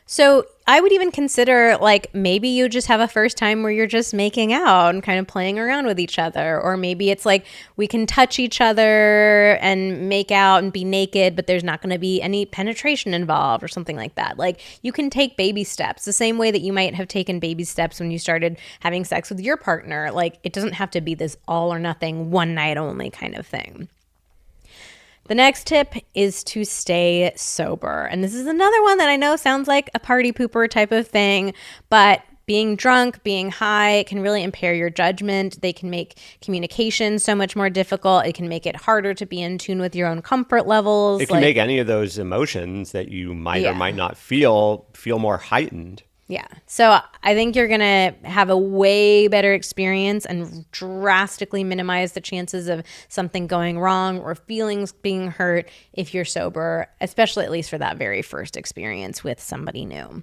So I would even consider like maybe you just have a first time where you're just making out and kind of playing around with each other. Or maybe it's like we can touch each other and make out and be naked, but there's not going to be any penetration involved or something like that. Like you can take baby steps the same way that you might have taken baby steps when you started having sex with your partner. Like it doesn't have to be this all or nothing, one night only kind of thing. The next tip is to stay sober. And this is another one that I know sounds like a party pooper type of thing, but being drunk, being high can really impair your judgment. They can make communication so much more difficult. It can make it harder to be in tune with your own comfort levels. It can make any of those emotions that you might or might not feel more heightened. Yeah. So I think you're going to have a way better experience and drastically minimize the chances of something going wrong or feelings being hurt if you're sober, especially at least for that very first experience with somebody new.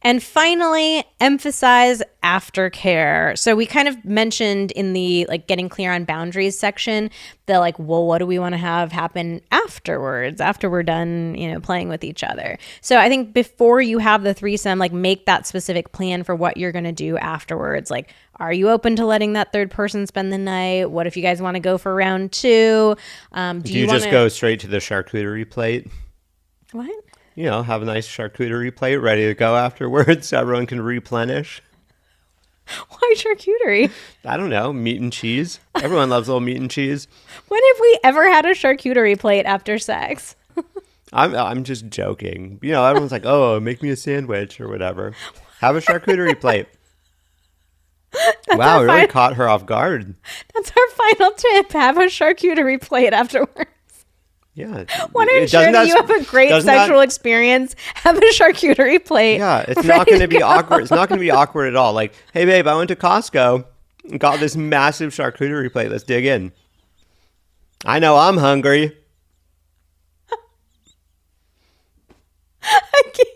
And finally, emphasize aftercare. So we kind of mentioned in the like getting clear on boundaries section, the like, well, what do we want to have happen afterwards, after we're done, playing with each other? So I think before you have the threesome, like make that specific plan for what you're going to do afterwards. Like, are you open to letting that third person spend the night? What if you guys want to go for round 2? Do you just go straight to the charcuterie plate? What? Have a nice charcuterie plate ready to go afterwards so everyone can replenish. Why charcuterie? I don't know. Meat and cheese. Everyone loves a little meat and cheese. When have we ever had a charcuterie plate after sex? I'm just joking. Everyone's like, oh, make me a sandwich or whatever. Have a charcuterie plate. Wow, really caught her off guard. That's our final tip. Have a charcuterie plate afterwards. Yeah. Want to ensure that you have a great sexual experience, have a charcuterie plate. Yeah, it's not going to be awkward. It's not going to be awkward at all. Like, hey, babe, I went to Costco and got this massive charcuterie plate. Let's dig in. I know I'm hungry. I can't.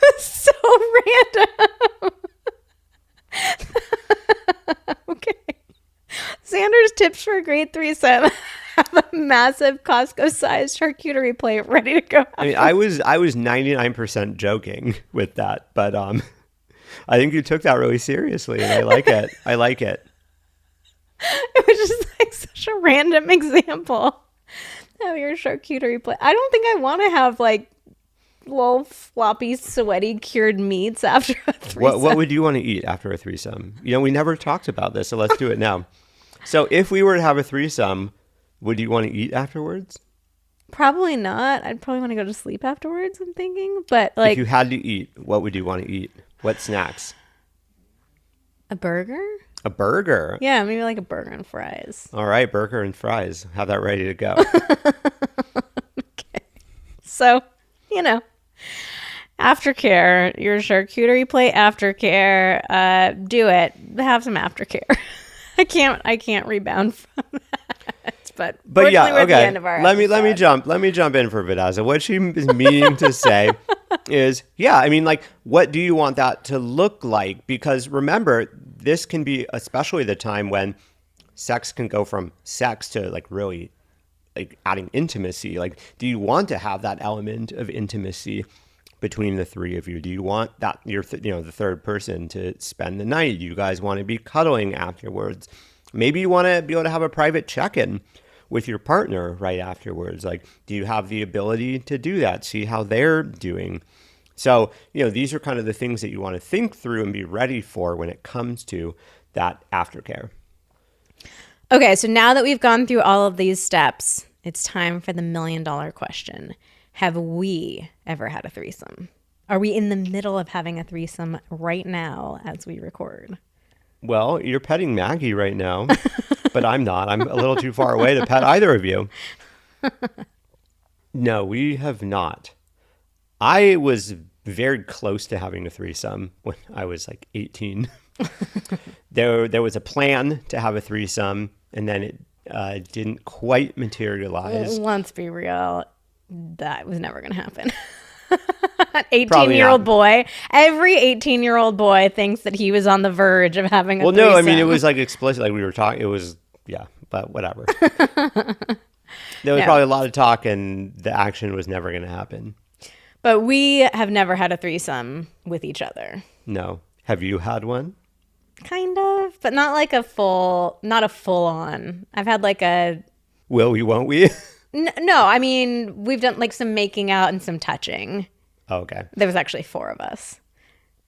That's so random. Okay. Xander's tips for a great threesome: have a massive Costco-sized charcuterie plate ready to go. I mean, I was 99% joking with that, but I think you took that really seriously, and I like it. I like it. It was just like such a random example of your charcuterie plate. I don't think I want to have like little floppy, sweaty, cured meats after a threesome. What would you want to eat after a threesome? We never talked about this, so let's do it now. So if we were to have a threesome, would you want to eat afterwards? Probably not. I'd probably want to go to sleep afterwards, I'm thinking. But like, if you had to eat, what would you want to eat? What snacks? A burger? A burger? Yeah, maybe like a burger and fries. All right, burger and fries. Have that ready to go. Okay. So, aftercare, your charcuterie plate aftercare, do it. Have some aftercare. I can't rebound from that. But yeah, we're at okay. the end of our let me jump in for Vanessa. What she is meaning to say is, yeah, I mean, like, what do you want that to look like? Because remember, this can be especially the time when sex can go from sex to like really like adding intimacy. Like, do you want to have that element of intimacy between the three of you? Do you want that the third person to spend the night? Do you guys want to be cuddling afterwards? Maybe you want to be able to have a private check-in with your partner right afterwards. Like, do you have the ability to do that? See how they're doing. So, these are kind of the things that you want to think through and be ready for when it comes to that aftercare. Okay, so now that we've gone through all of these steps, it's time for the $1 million question. Have we ever had a threesome? Are we in the middle of having a threesome right now as we record? Well, you're petting Maggie right now, but I'm not. I'm a little too far away to pet either of you. No, we have not. I was very close to having a threesome when I was like 18. There was a plan to have a threesome, and then it didn't quite materialize. Let's be real. That was never going to happen. An 18-year-old boy. Every 18-year-old boy thinks that he was on the verge of having a threesome. No, I mean, it was like explicit. Like we were talking. It was, yeah, but whatever. There was probably a lot of talk, and the action was never going to happen. But we have never had a threesome with each other. No. Have you had one? Kind of, but not like not a full on. I've had like a... Will we, won't we? No, I mean, we've done like some making out and some touching. Oh, okay. There was actually 4 of us.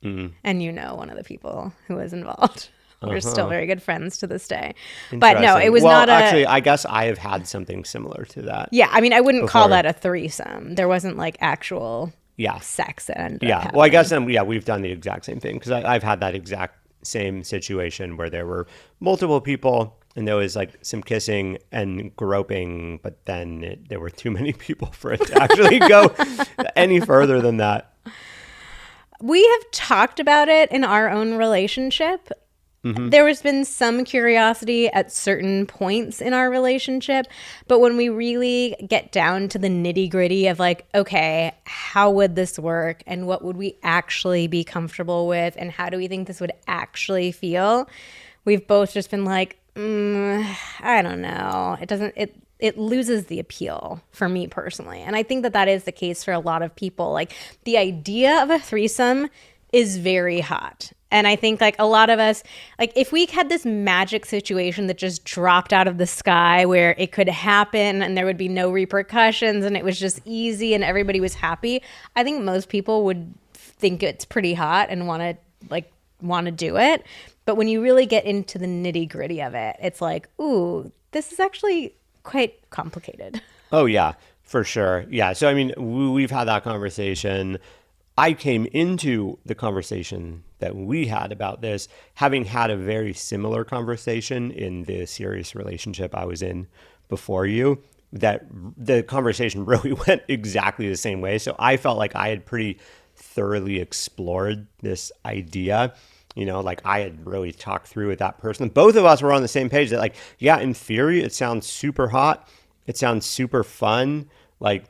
Mm. And one of the people who was involved. We're still very good friends to this day. But no, it was not actually, I guess I have had something similar to that. Yeah, I mean, I wouldn't call that a threesome. There wasn't like actual sex that ended up happening. Well, I guess we've done the exact same thing because I've had that exact same situation where there were multiple people and there was like some kissing and groping, but then there were too many people for it to actually go any further than that. We have talked about it in our own relationship. There has been some curiosity at certain points in our relationship, but when we really get down to the nitty gritty of like, okay, how would this work and what would we actually be comfortable with and how do we think this would actually feel? We've both just been like, I don't know. It loses the appeal for me personally. And I think that is the case for a lot of people. Like the idea of a threesome is very hot. And I think like a lot of us, like if we had this magic situation that just dropped out of the sky where it could happen and there would be no repercussions and it was just easy and everybody was happy, I think most people would think it's pretty hot and want to do it. But when you really get into the nitty gritty of it, it's like, ooh, this is actually quite complicated. Oh, yeah, for sure. Yeah. So, I mean, we've had that conversation. I came into the conversation that we had about this, having had a very similar conversation in the serious relationship I was in before you, that the conversation really went exactly the same way. So I felt like I had pretty thoroughly explored this idea. You know, like I had really talked through with that person. Both of us were on the same page that like, yeah, in theory, it sounds super hot. It sounds super fun. Like,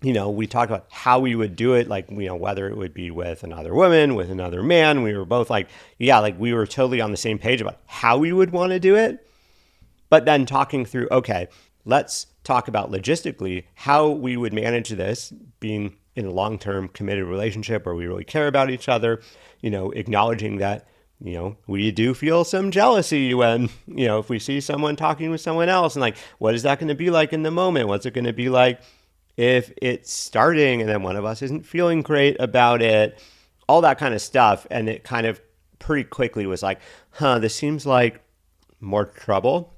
you know, we talked about how we would do it, like, you know, whether it would be with another woman, with another man. We were both like, yeah, like we were totally on the same page about how we would want to do it. But then talking through, okay, let's talk about logistically how we would manage this being in a long-term committed relationship where we really care about each other, you know, acknowledging that, you know, we do feel some jealousy when, you know, if we see someone talking with someone else and like, what is that going to be like in the moment? What's it going to be like if it's starting and then one of us isn't feeling great about it, all that kind of stuff. And it kind of pretty quickly was like, this seems like more trouble.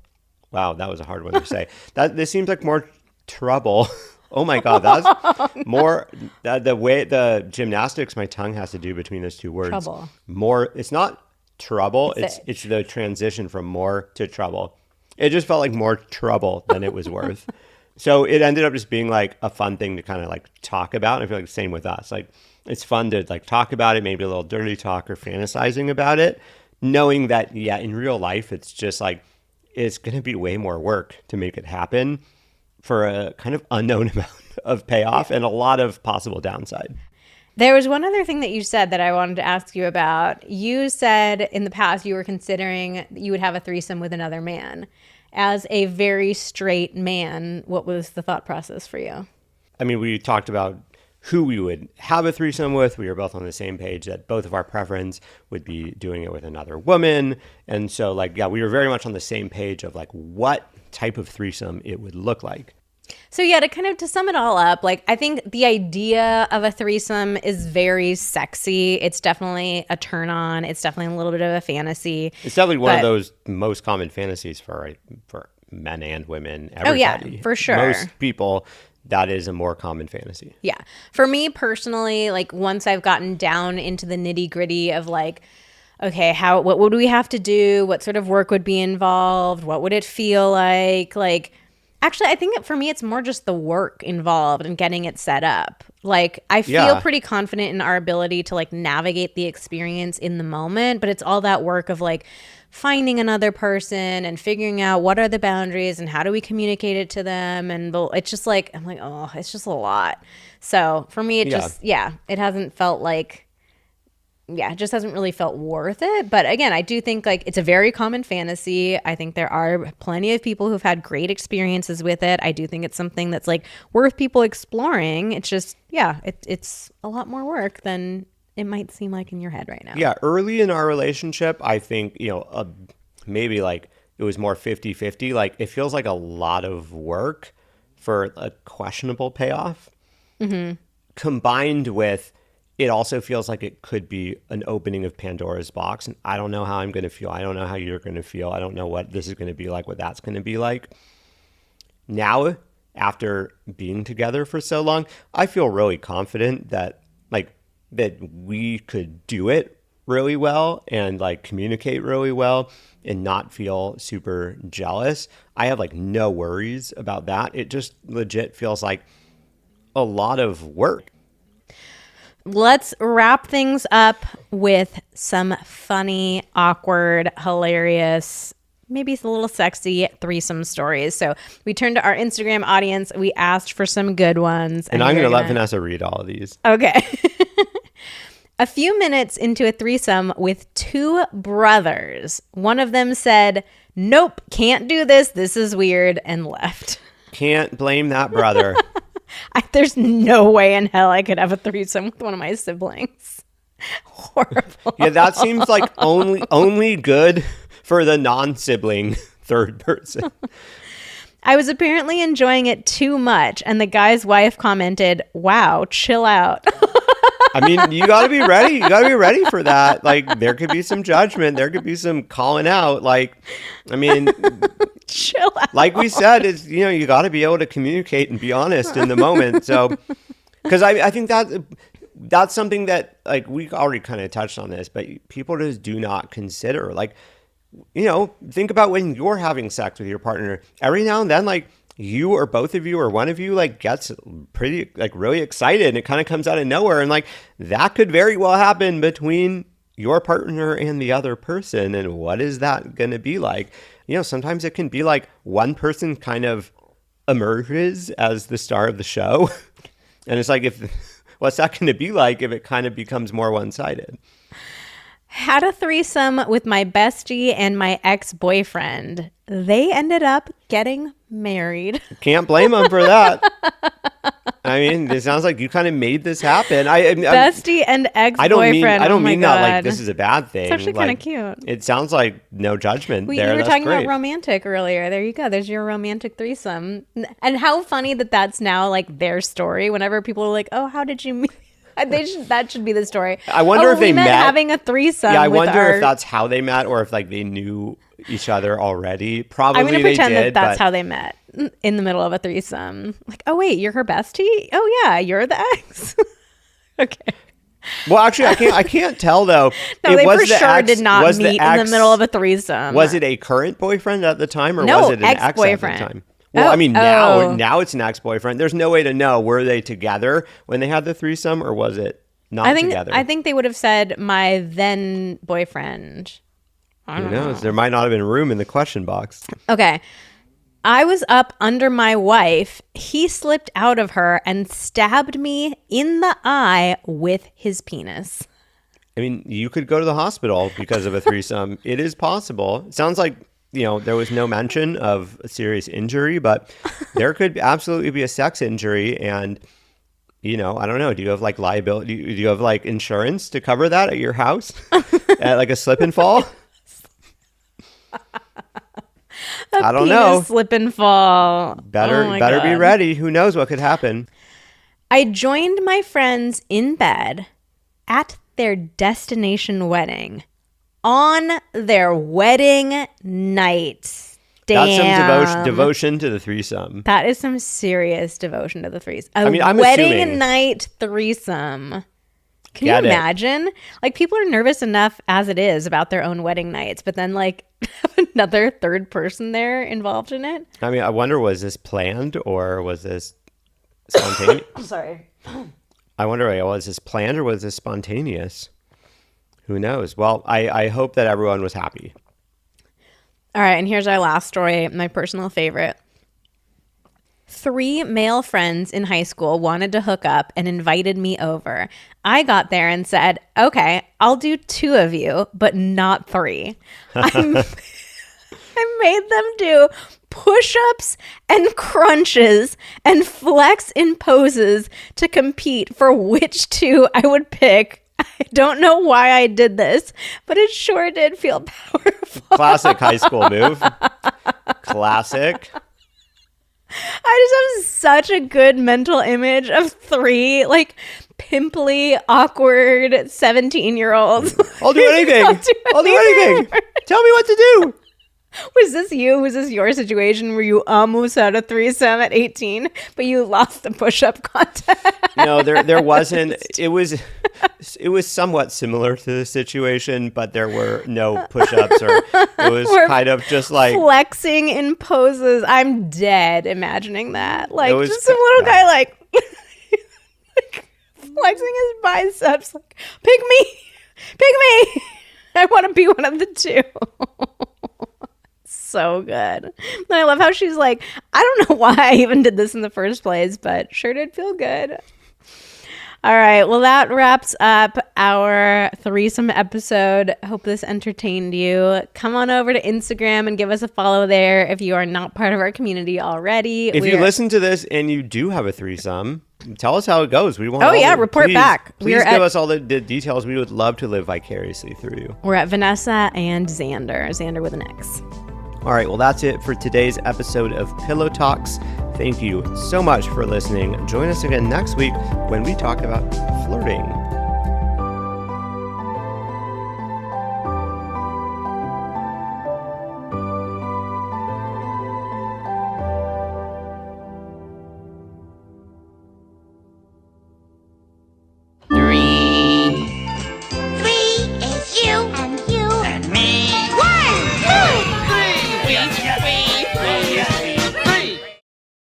Wow, that was a hard one to say. This seems like more trouble. Oh my God, that's more the way the gymnastics my tongue has to do between those two words. Trouble. More, it's not trouble. It's the transition from more to trouble. It just felt like more trouble than it was worth. So it ended up just being like a fun thing to kind of like talk about. And I feel like the same with us. Like it's fun to like talk about it, maybe a little dirty talk or fantasizing about it, knowing that, yeah, in real life, it's just like, it's going to be way more work to make it happen for a kind of unknown amount of payoff and a lot of possible downside. There was one other thing that you said that I wanted to ask you about. You said in the past you were considering you would have a threesome with another man. As a very straight man, what was the thought process for you? I mean, we talked about who we would have a threesome with. We were both on the same page that both of our preference would be doing it with another woman. And so like, yeah, we were very much on the same page of like what type of threesome it would look like. So yeah, to sum it all up, like I think the idea of a threesome is very sexy. It's definitely a turn on. It's definitely a little bit of a fantasy. It's definitely one of those most common fantasies for men and women. Everybody. Oh yeah, for sure. Most people, that is a more common fantasy. Yeah. For me personally, like once I've gotten down into the nitty gritty of like, okay, what would we have to do? What sort of work would be involved? What would it feel like? Like, actually, I think for me, it's more just the work involved and getting it set up. Like, I feel pretty confident in our ability to like navigate the experience in the moment, but it's all that work of like finding another person and figuring out what are the boundaries and how do we communicate it to them. And it's just like, I'm like, oh, it's just a lot. So for me, it hasn't felt like, it just hasn't really felt worth it. But again, I do think like it's a very common fantasy. I think there are plenty of people who've had great experiences with it. I do think it's something that's like worth people exploring. It's just, it's a lot more work than it might seem like in your head right now. Yeah. Early in our relationship, I think, maybe like it was more 50-50. Like it feels like a lot of work for a questionable payoff. Mm-hmm. Combined with, it also feels like it could be an opening of Pandora's box. And I don't know how I'm going to feel. I don't know how you're going to feel. I don't know what this is going to be like, what that's going to be like. Now, after being together for so long, I feel really confident that we could do it really well and like communicate really well and not feel super jealous. I have like no worries about that. It just legit feels like a lot of work. let's wrap things up with some funny, awkward, hilarious, maybe a little sexy threesome stories. So we turned to our Instagram audience. We asked for some good ones. And I'm going to let Vanessa read all of these. Okay. A few minutes into a threesome with two brothers, one of them said, "Nope, can't do this. This is weird," and left. Can't blame that brother. There's no way in hell I could have a threesome with one of my siblings. Horrible. Yeah, that seems like only good for the non-sibling third person. I was apparently enjoying it too much, and the guy's wife commented, "Wow, chill out." I mean, you got to be ready. You got to be ready for that. Like, there could be some judgment. There could be some calling out. Like, I mean, chill out. Like we said, it's, you know, you got to be able to communicate and be honest in the moment. So, because I think that's something that, like, we already kind of touched on this, but people just do not consider. Like, you know, think about when you're having sex with your partner. Every now and then, like, you or both of you or one of you, like, gets pretty, like, really excited, and it kind of comes out of nowhere, and, like, that could very well happen between your partner and the other person. And what is that going to be like? You know, sometimes it can be like one person kind of emerges as the star of the show, and it's like, what's that going to be like if it kind of becomes more one-sided? Had a threesome with my bestie and my ex-boyfriend. They ended up getting married. Can't blame them for that. I mean, it sounds like you kind of made this happen. Bestie and ex-boyfriend. I don't mean God. that like this is a bad thing. It's actually kind of like, cute. It sounds like no judgment there. You were That's talking great. about romantic earlier. There you go. There's your romantic threesome. And how funny that that's now like their story. Whenever people are like, "Oh, how did you meet?" That should be the story. I wonder if they met having a threesome. Yeah, I wonder if that's how they met, or if like they knew each other already. Probably I'm gonna they pretend did, that's how they met, in the middle of a threesome. Like, oh wait, you're her bestie? Oh yeah, you're the ex. Okay. Well, actually, I can't tell though. No, they for sure did not meet in the middle of a threesome. Was it a current boyfriend at the time, or No, was it an ex-boyfriend. ex at the time? Well, I mean, now it's an ex-boyfriend. There's no way to know. Were they together when they had the threesome, or was it not together? I think they would have said my then boyfriend. Who knows? There might not have been room in the question box. Okay. I was up under my wife. He slipped out of her and stabbed me in the eye with his penis. I mean, you could go to the hospital because of a threesome. It is possible. It sounds like, you know, there was no mention of a serious injury, but there could absolutely be a sex injury. And, you know, I don't know. Do you have like liability? Do you have like insurance to cover that at your house? At like a slip and fall? I don't know. Slip and fall. Better be ready. Who knows what could happen? I joined my friends in bed at their destination wedding on their wedding night. Damn. That's some devotion to the threesome. That is some serious devotion to the threesome. I'm wedding assuming. night threesome. Can Get you it. imagine? Like, people are nervous enough as it is about their own wedding nights, but then like have another third person there involved in it. I mean, I wonder, was this planned or was this spontaneous? I'm sorry. I wonder, was this planned or was this spontaneous? Who knows? Well, I hope that everyone was happy. All right, and here's our last story, my personal favorite. 3 male friends in high school wanted to hook up and invited me over. I got there and said, "Okay, I'll do 2 of you, but not 3. I made them do push-ups and crunches and flex in poses to compete for which 2 I would pick. I don't know why I did this, but it sure did feel powerful." Classic high school move. Classic. I just have such a good mental image of 3 like pimply, awkward 17-year-olds. I'll do anything. I'll do anything. Tell me what to do. Was this you? Was this your situation where you almost had a threesome at 18, but you lost the push-up contest? No, there wasn't. It was somewhat similar to the situation, but there were no push-ups, or it was kind of just like flexing in poses. I'm dead imagining that. Like, was just some little guy like flexing his biceps like, pick me. I want to be one of the two. So good. And I love how she's like, I don't know why I even did this in the first place, but sure did feel good. All right. Well, that wraps up our threesome episode. Hope this entertained you. Come on over to Instagram and give us a follow there if you are not part of our community already. If you listen to this and you do have a threesome, tell us how it goes. We want. Report back. Please give us all the details. We would love to live vicariously through you. We're at Vanessa and Xander with an X. All right. Well, that's it for today's episode of Pillow Talks. Thank you so much for listening. Join us again next week when we talk about flirting.